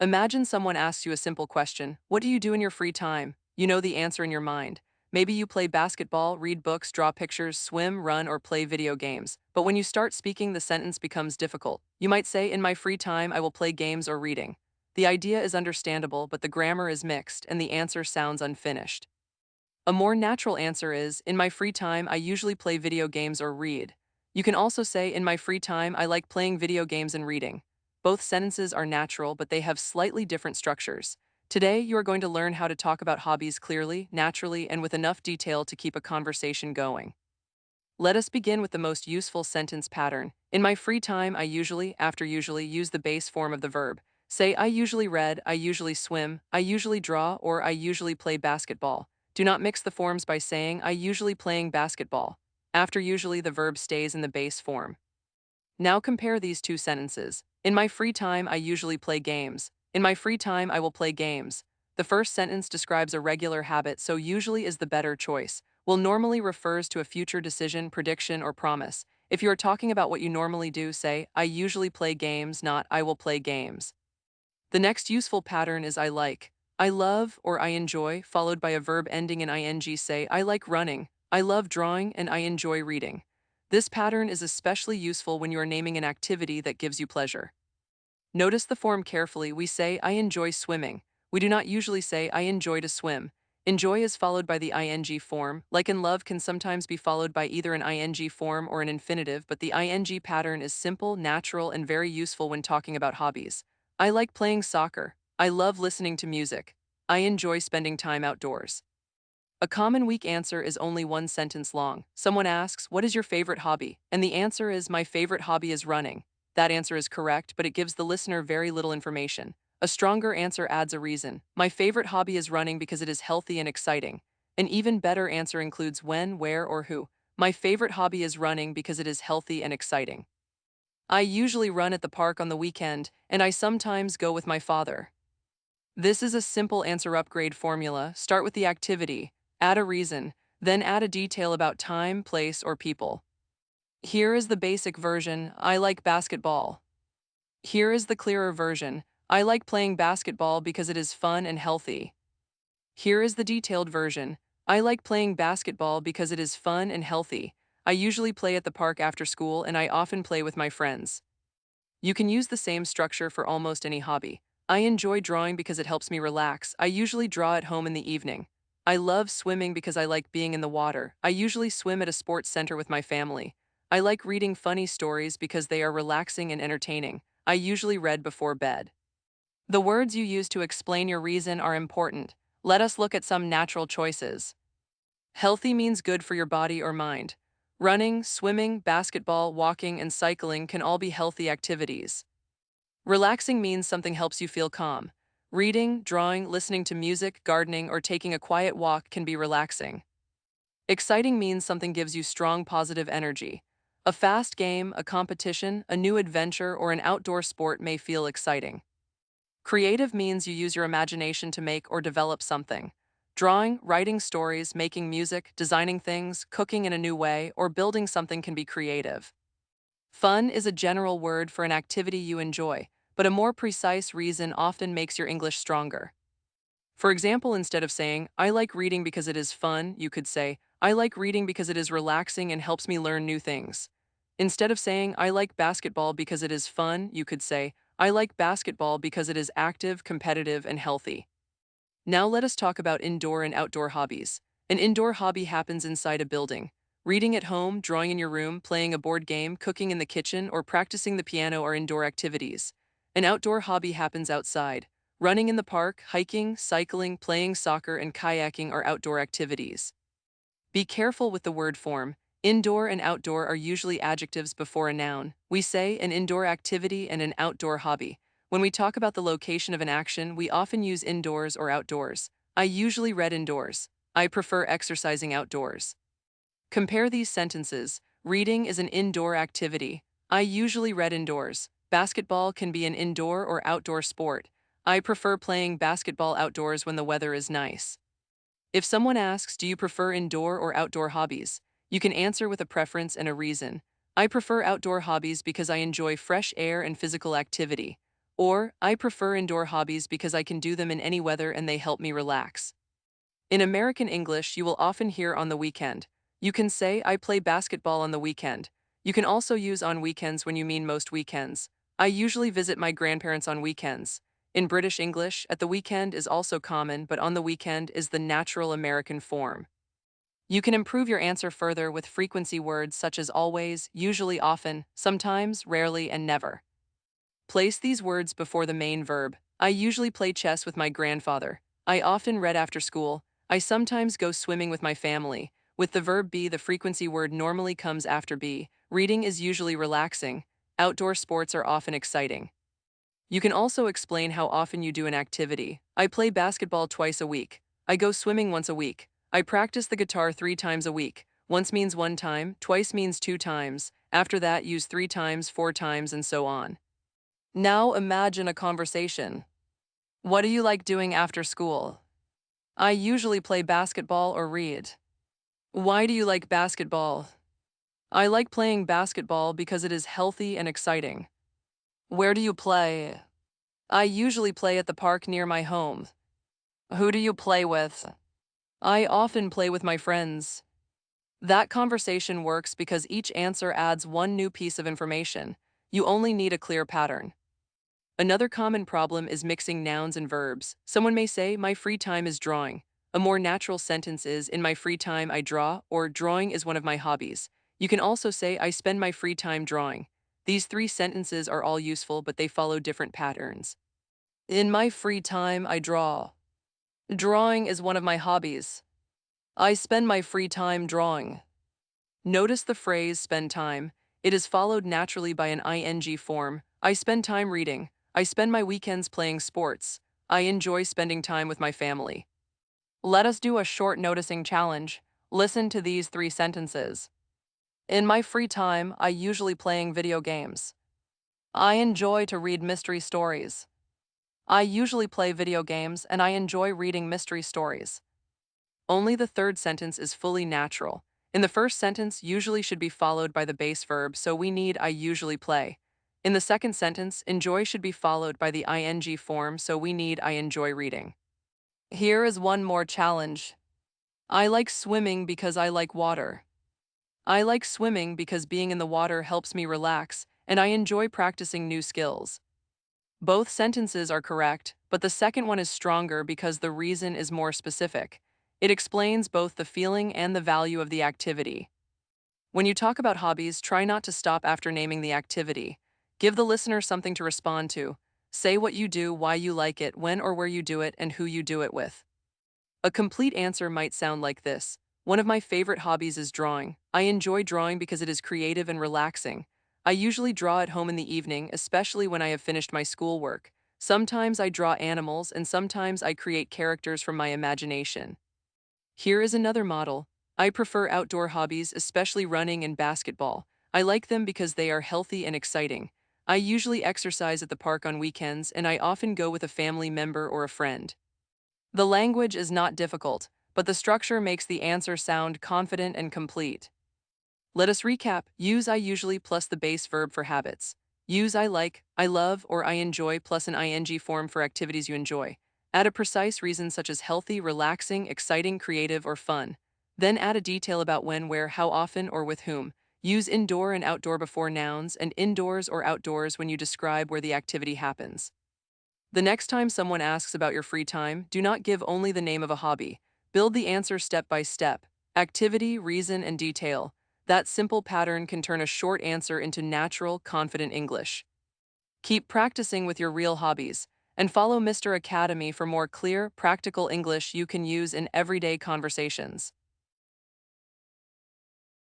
Imagine someone asks you a simple question: what do you do in your free time? You know the answer in your mind. Maybe you play basketball, read books, draw pictures, swim, run, or play video games. But when you start speaking, the sentence becomes difficult. You might say, in my free time, I will play games or reading. The idea is understandable, but the grammar is mixed, and the answer sounds unfinished. A more natural answer is, in my free time, I usually play video games or read. You can also say, in my free time, I like playing video games and reading. Both sentences are natural, but they have slightly different structures. Today, you are going to learn how to talk about hobbies clearly, naturally, and with enough detail to keep a conversation going. Let us begin with the most useful sentence pattern. In my free time, I usually, after usually, use the base form of the verb. Say, I usually read, I usually swim, I usually draw, or I usually play basketball. Do not mix the forms by saying, I usually playing basketball. After usually, the verb stays in the base form. Now compare these two sentences. In my free time, I usually play games. In my free time, I will play games. The first sentence describes a regular habit, so usually is the better choice. Will normally refers to a future decision, prediction, or promise. If you are talking about what you normally do, say, I usually play games, not I will play games. The next useful pattern is I like. I love or I enjoy, followed by a verb ending in ing. Say, I like running, I love drawing, and I enjoy reading. This pattern is especially useful when you are naming an activity that gives you pleasure. Notice the form carefully. We say, I enjoy swimming. We do not usually say, I enjoy to swim. Enjoy is followed by the ing form. Like in love can sometimes be followed by either an ing form or an infinitive, but the ing pattern is simple, natural, and very useful when talking about hobbies. I like playing soccer. I love listening to music. I enjoy spending time outdoors. A common weak answer is only one sentence long. Someone asks, what is your favorite hobby? And the answer is, my favorite hobby is running. That answer is correct, but it gives the listener very little information. A stronger answer adds a reason. My favorite hobby is running because it is healthy and exciting. An even better answer includes when, where, or who. My favorite hobby is running because it is healthy and exciting. I usually run at the park on the weekend, and I sometimes go with my father. This is a simple answer upgrade formula. Start with the activity, add a reason, then add a detail about time, place, or people. Here is the basic version: I like basketball. Here is the clearer version: I like playing basketball because it is fun and healthy. Here is the detailed version: I like playing basketball because it is fun and healthy. I usually play at the park after school, and I often play with my friends. You can use the same structure for almost any hobby. I enjoy drawing because it helps me relax. I usually draw at home in the evening. I love swimming because I like being in the water. I usually swim at a sports center with my family. I like reading funny stories because they are relaxing and entertaining. I usually read before bed. The words you use to explain your reason are important. Let us look at some natural choices. Healthy means good for your body or mind. Running, swimming, basketball, walking, and cycling can all be healthy activities. Relaxing means something helps you feel calm. Reading, drawing, listening to music, gardening, or taking a quiet walk can be relaxing. Exciting means something gives you strong positive energy. A fast game, a competition, a new adventure, or an outdoor sport may feel exciting. Creative means you use your imagination to make or develop something. Drawing, writing stories, making music, designing things, cooking in a new way, or building something can be creative. Fun is a general word for an activity you enjoy, but a more precise reason often makes your English stronger. For example, instead of saying, I like reading because it is fun, you could say, I like reading because it is relaxing and helps me learn new things. Instead of saying, I like basketball because it is fun, you could say, I like basketball because it is active, competitive, and healthy. Now let us talk about indoor and outdoor hobbies. An indoor hobby happens inside a building. Reading at home, drawing in your room, playing a board game, cooking in the kitchen, or practicing the piano are indoor activities. An outdoor hobby happens outside. Running in the park, hiking, cycling, playing soccer, and kayaking are outdoor activities. Be careful with the word form. Indoor and outdoor are usually adjectives before a noun. We say an indoor activity and an outdoor hobby. When we talk about the location of an action, we often use indoors or outdoors. I usually read indoors. I prefer exercising outdoors. Compare these sentences. Reading is an indoor activity. I usually read indoors. Basketball can be an indoor or outdoor sport. I prefer playing basketball outdoors when the weather is nice. If someone asks, do you prefer indoor or outdoor hobbies? You can answer with a preference and a reason. I prefer outdoor hobbies because I enjoy fresh air and physical activity. Or, I prefer indoor hobbies because I can do them in any weather and they help me relax. In American English, you will often hear on the weekend. You can say, I play basketball on the weekend. You can also use on weekends when you mean most weekends. I usually visit my grandparents on weekends. In British English, at the weekend is also common, but on the weekend is the natural American form. You can improve your answer further with frequency words such as always, usually, often, sometimes, rarely, and never. Place these words before the main verb. I usually play chess with my grandfather. I often read after school. I sometimes go swimming with my family. With the verb be, the frequency word normally comes after be. Reading is usually relaxing. Outdoor sports are often exciting. You can also explain how often you do an activity. I play basketball twice a week. I go swimming once a week. I practice the guitar 3 times a week. Once means 1 time, twice means 2 times. After that, use 3 times, 4 times, and so on. Now imagine a conversation. What do you like doing after school? I usually play basketball or read. Why do you like basketball? I like playing basketball because it is healthy and exciting. Where do you play? I usually play at the park near my home. Who do you play with? I often play with my friends. That conversation works because each answer adds one new piece of information. You only need a clear pattern. Another common problem is mixing nouns and verbs. Someone may say, my free time is drawing. A more natural sentence is, in my free time I draw, or drawing is one of my hobbies. You can also say, I spend my free time drawing. These 3 sentences are all useful, but they follow different patterns. In my free time I draw. Drawing is one of my hobbies. I spend my free time drawing. Notice the phrase spend time. It is followed naturally by an ing form. I spend time reading. I spend my weekends playing sports. I enjoy spending time with my family. Let us do a short noticing challenge. Listen to these 3 sentences. In my free time, I usually playing video games. I enjoy to read mystery stories. I usually play video games and I enjoy reading mystery stories. Only the third sentence is fully natural. In the first sentence usually should be followed by the base verb, so we need I usually play. In the second sentence, enjoy should be followed by the ing form, so we need I enjoy reading. Here is one more challenge. I like swimming because I like water. I like swimming because being in the water helps me relax, and I enjoy practicing new skills. Both sentences are correct, but the second one is stronger because the reason is more specific. It explains both the feeling and the value of the activity. When you talk about hobbies, try not to stop after naming the activity. Give the listener something to respond to. Say what you do, why you like it, when or where you do it, and who you do it with. A complete answer might sound like this. One of my favorite hobbies is drawing. I enjoy drawing because it is creative and relaxing. I usually draw at home in the evening, especially when I have finished my schoolwork. Sometimes I draw animals and sometimes I create characters from my imagination. Here is another model. I prefer outdoor hobbies, especially running and basketball. I like them because they are healthy and exciting. I usually exercise at the park on weekends and I often go with a family member or a friend. The language is not difficult, but the structure makes the answer sound confident and complete. Let us recap. Use I usually plus the base verb for habits. Use I like, I love, or I enjoy plus an ing form for activities you enjoy. Add a precise reason such as healthy, relaxing, exciting, creative, or fun. Then add a detail about when, where, how often, or with whom. Use indoor and outdoor before nouns and indoors or outdoors when you describe where the activity happens. The next time someone asks about your free time, do not give only the name of a hobby. Build the answer step by step. Activity, reason, and detail. That simple pattern can turn a short answer into natural, confident English. Keep practicing with your real hobbies, and follow Mr. Academy for more clear, practical English you can use in everyday conversations.